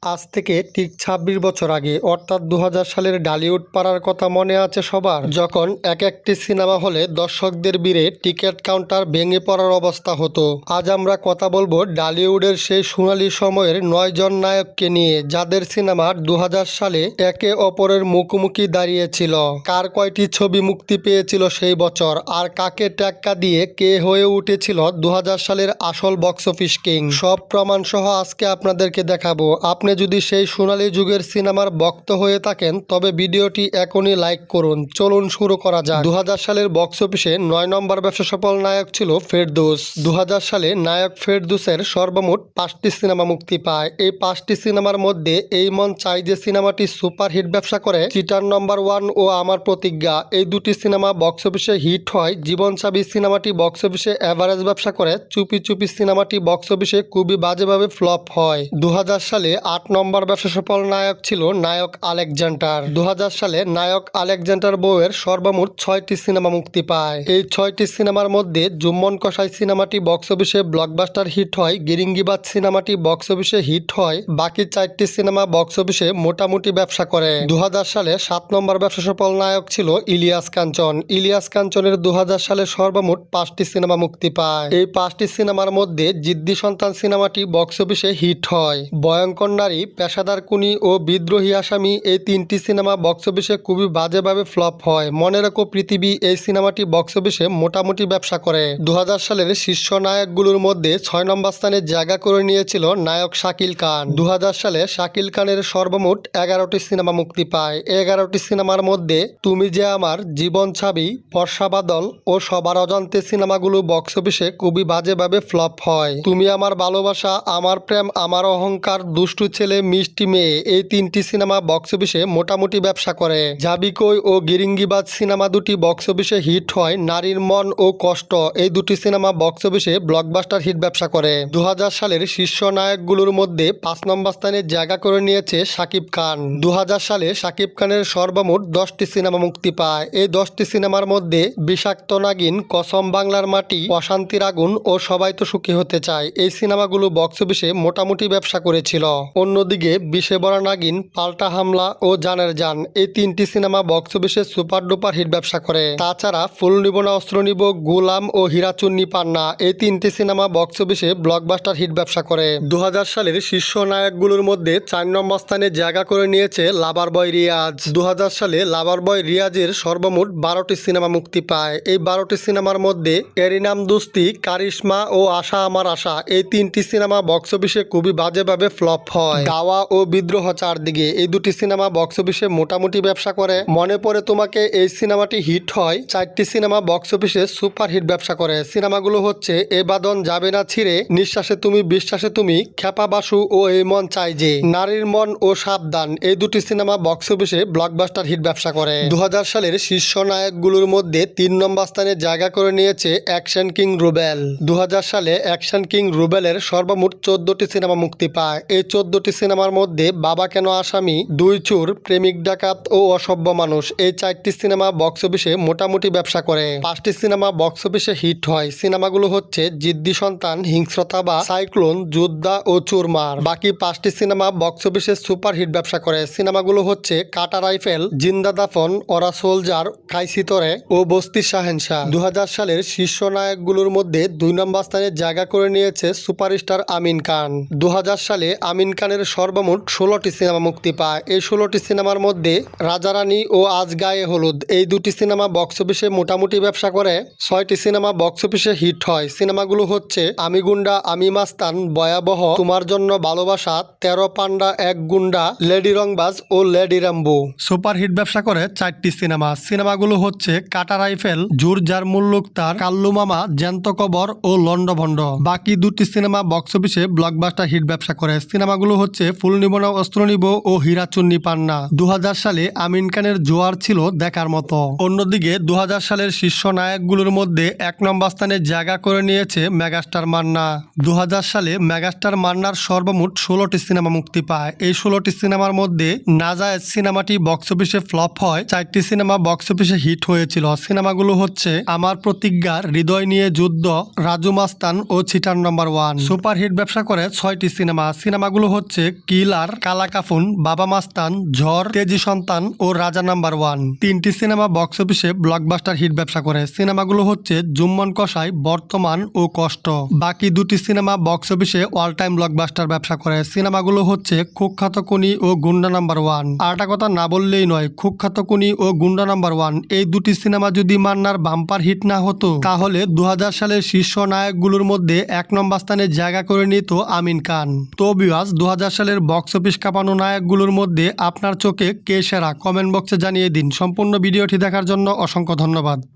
আজ থেকে ঠিক ২৬ বছর আগে অর্থাৎ ২০০০ সালের ডালিউড পাড়ার কথা মনে আছে সবার, যখন এক একটি সিনেমা হলে দর্শকদের ভিড়ে টিকিট কাউন্টার ভেঙে পড়ার অবস্থা হতো। আজ আমরা কথা বলবো ডালিউডের সেই সোনালী সময়ের ৯ জন নায়ককে নিয়ে, যাদের সিনেমা ২০০০ সালে একে অপরের মুখোমুখি দাঁড়িয়েছিল। কার কয়টি ছবি মুক্তি পেয়েছিল সেই বছর, আর কাকে টেক্কা দিয়ে কে হয়ে উঠেছিল ২০০০ সালের আসল বক্স অফিস কিং, সব প্রমাণ সহ আজকে আপনাদেরকে দেখাবো। আপনি যদি সেই সোনালী যুগের সিনেমার ভক্ত হয়ে থাকেন তবে ভিডিওটি এখনই লাইক করুন। চলুন শুরু করা যাক। ২০০০ সালের বক্স অফিসে ৯ নম্বর ব্যবসা সফল নায়ক ছিল ফেরদৌস। ২০০০ সালে নায়ক ফেরদৌসের সর্বমোট ৫টি সিনেমা মুক্তি পায়। এই ৫টি সিনেমার মধ্যে এই মন চাই যে সিনেমাটি সুপারহিট ব্যবসা করে, চিটার নম্বর 1 ও আমার প্রতিজ্ঞা, এই দুটি সিনেমা বক্স অফিসে হিট হয়। জীবন চাবি সিনেমাটি বক্স অফিসে এভারেজ ব্যবসা করে। চুপি চুপি সিনেমাটি বক্স অফিসে খুবই বাজেভাবে ফ্লপ হয়। ২০০০ সালে ৮ নম্বর ব্যবসা সফল নায়ক ছিল নায়ক আলেকজান্ডার। ২০০০ সালে নায়ক আলেকজান্ডার বউয়ের সর্বমোট ৬টি সিনেমা মুক্তি পায়। এই ৬টি সিনেমার মধ্যে জুম্মন কসাই সিনেমাটি বক্স অফিসে ব্লকবাস্টার হিট হয়। গিরিঙ্গিবাজ সিনেমাটি বক্স অফিসে হিট হয়। বাকি 4টি সিনেমা বক্স অফিসে মোটামুটি ব্যবসা করে। ২০০০ সালে ৭ নম্বর ব্যবসা সফল নায়ক ছিল ইলিয়াস কাঞ্চন। ইলিয়াস কাঞ্চনের ২০০০ সালে সর্বমোট 5টি সিনেমা মুক্তি পায়। এই 5টি সিনেমার মধ্যে জিদ্দি সন্তান সিনেমাটি বক্স অফিসে হিট হয়। ভয়ঙ্কর নারী, পেশাদার খুনি ও বিদ্রোহী আসামি, এই 3টি সিনেমা বক্স অফিসে খুবই বাজেভাবে ফ্লপ হয়। মনে রাখো পৃথিবী, এই সিনেমাটি বক্স অফিসে মোটামুটি ব্যবসা করে। ২০০০ সালের শীর্ষ নায়কগুলোর মধ্যে ৬ নম্বর স্থানে জায়গা করে নিয়েছিল নায়ক শাকিল খান। ২০০০ সালে শাকিল খানের সর্বমোট 11টি সিনেমা মুক্তি পায়। 11টি সিনেমার মধ্যে তুমি যে আমার, জীবন ছাবি, বর্ষা বাদল ও সবার অজান্তে সিনেমাগুলো বক্স অফিসে খুবই বাজেভাবে ফ্লপ হয়। তুমি আমার ভালোবাসা, আমার প্রেম, আমার অহংকার, দুষ্টু ছেলে, মিষ্টি মেয়ে, এই 3টি সিনেমা বক্স অফিসে মোটামুটি ব্যবসা করে। যাবি কই ও গিরিঙ্গিবাজ সিনেমা দুটি বক্স অফিসে হিট হয়। নারীর মন ও কষ্ট, এই দুটি সিনেমা বক্স অফিসে ব্লকবাস্টার হিট ব্যবসা করে। ২০০০ সালের শীর্ষ নায়কগুলোর মধ্যে 5 নম্বর স্থানে জায়গা করে নিয়েছে শাকিব খান। ২০০০ সালে শাকিব খানের সর্বমোট 10টি সিনেমা মুক্তি পায়। এই 10টি সিনেমার মধ্যে বিষাক্ত নাগিন, কসম বাংলার মাটি, অশান্তির আগুন ও সবাই তো সুখী হতে চায়, এই সিনেমাগুলো বক্স অফিসে মোটামুটি ব্যবসা করেছিল। অন্যদিকে বিষে ভরা নাগিন, পাল্টা হামলা ও জানের জান, এই 3টি সিনেমা বক্স অফিসে সুপার ডুপার হিট ব্যবসা করে। তাছাড়া ফুল নিব না অস্ত্র নিব, গোলাম ও হীরাচুন্নি পান্না, এই 3টি সিনেমা বক্স অফিসে ব্লকবাস্টার হিট ব্যবসা করে। ২০০০ সালের শীর্ষ নায়কগুলোর মধ্যে 4 নম্বর স্থানে জায়গা করে নিয়েছে লাভার বয় রিয়াজ। ২০০০ সালে লাভার বয় রিয়াজের সর্বমোট 12টি সিনেমা মুক্তি পায়। এই 12টি সিনেমার মধ্যে এরিনাম দুস্তি, কারিশমা ও আশা আমার আশা, এই 3টি সিনেমা বক্স অফিসে খুবই বাজেভাবে ফ্লপ হয়। দাওয়া ও বিদ্রোহ চারদিকে, এই দুটি সিনেমা বক্স অফিসে মোটামুটি ব্যবসা করে। মনে পড়ে তোমাকে, এই সিনেমাটি হিট হয়। 4টি সিনেমা বক্স অফিসে সুপার হিট ব্যবসা করে। সিনেমাগুলো হচ্ছে এ বাদন যাবে না ছিঁড়ে, নিঃশ্বাসে তুমি বিশ্বাসে তুমি, খেপা বাসু ও এই মন চাই যে, নারীর মন ও সাবধান, এই দুটি সিনেমা বক্স অফিসে ব্লকবাস্টার হিট ব্যবসা করে। ২০০০ সালের শীর্ষ নায়কগুলোর মধ্যে 3 নম্বর স্থানে জায়গা করে নিয়েছে অ্যাকশন কিং রুবেল। ২০০০ সালে অ্যাকশন কিং রুবেলের সর্বমোট 14টি সিনেমা মুক্তি পায়। এই 14টি সিনেমার মধ্যে বাবা কেন আসামি, দুই চোর, প্রেমিক ডাকাত ও অসভ্য মানুষ, এই 4টি সিনেমা বক্স অফিসে মোটামুটি ব্যবসা করে। 5টি সিনেমা বক্স অফিসে হিট হয়। সিনেমাগুলো হচ্ছে জিদ্দি সন্তান, হিংস্রতা বা সাইক্লোন, যোদ্ধা ও চুরমার। বাকি 5টি সিনেমা বক্স অফিসে সুপার হিট ব্যবসা করে। সিনেমাগুলো হচ্ছে কাটা রাইফেল, জিন্দা দাফন, ওরা সোলজার, কাইসিতরে ও বস্তি শাহেনশাহ। ২০০০ সালের শীর্ষ নায়কগুলোর মধ্যে 2 নম্বর স্থানে জায়গা করে নিয়েছে সুপারস্টার আমিন খান। ২০০০ সালে আমিন খানের সর্বমোট 16টি সিনেমা মুক্তি পায়। এই 16টি সিনেমার মধ্যে রাজারানী ও আজ গায়ে হলুদ, এই দুটি সিনেমা বক্স অফিসে মোটামুটি ব্যবসা করে। 6টি সিনেমা বক্স অফিসে হিট হয়। সিনেমাগুলো হচ্ছে আমি গুন্ডা, আমি মাস্তান, ভয়াবহ, তোমার জন্য ভালোবাসা, 13 পান্ডা, এক গুন্ডা, লেডি রংবাজ ও লেডি রাম্বু। সুপার হিট ব্যবসা করে 4টি সিনেমা। সিনেমাগুলো হচ্ছে কাটা রাইফেল, জুর জার মুল্লুক তার, কাল্লু মামা, জ্যান্ত কবর ও লন্ডভন্ড। বাকি 2টি সিনেমা বক্স অফিসে ব্লকবাস্টার হিট ব্যবসা করে। সিনেমাগুলো হচ্ছে ফুল নিব না অস্ত্র নিব ও হীরাচুন্নি পান্না। ২০০০ সালে আমিন খানের জোয়ার ছিল দেখার মতো। অন্যদিকে ২০০০ সালের শীর্ষ নায়কগুলোর মধ্যে 1 নম্বর স্থানে জায়গা করে নিয়েছে মেগাস্টার মান্না। ২০০০ সালে মেগাস্টার মান্নার সর্বমোট 16টি সিনেমা মুক্তি পায়। এই 16টি সিনেমার মধ্যে নাজায়েজ সিনেমাটি বক্স অফিসে ফ্লপ হয়। 4টি সিনেমা বক্স অফিসে হিট হয়েছিল। সিনেমাগুলো হচ্ছে আমার প্রতিজ্ঞা, হৃদয় নিয়ে যুদ্ধ, রাজু মাস্তান ও চিটার নম্বর 1। সুপার হিট ব্যবসা করে 6টি সিনেমা। সিনেমাগুলো হচ্ছে হচ্ছে কিলার, কালা কাফুন, বাবা মাস্তান, ঝড়, তেজি সন্তান ও রাজা নাম্বার 1। তিনটি সিনেমা বক্স অফিসে ব্লকবাস্টার হিট ব্যবসা করে। সিনেমাগুলো হচ্ছে জুম্মন কসাই, বর্তমান ও কষ্ট। বাকি দুটি সিনেমা বক্স অফিসে অল টাইম ব্লকবাস্টার ব্যবসা করে। সিনেমাগুলো হচ্ছে কুখ্যাত কুনি ও গুন্ডা নাম্বার 1। আরেকটা কথা না বললেই নয়, কুখ্যাত কুনি ও গুন্ডা নাম্বার 1 এই দুটি সিনেমা যদি মান্নার বাম্পার হিট না হতো তাহলে 2000 সালের শীর্ষ নায়কগুলোর মধ্যে 1 নম্বর স্থানে জায়গা করে নিত আমিন খান। তো ভিউয়ার্স, 2000 সালের বক্স অফিস কাঁপানো নায়কগুলোর মধ্যে আপনার চোখে কে সেরা কমেন্ট বক্সে জানিয়ে দিন। সম্পূর্ণ ভিডিওটি দেখার জন্য অসংখ্য ধন্যবাদ।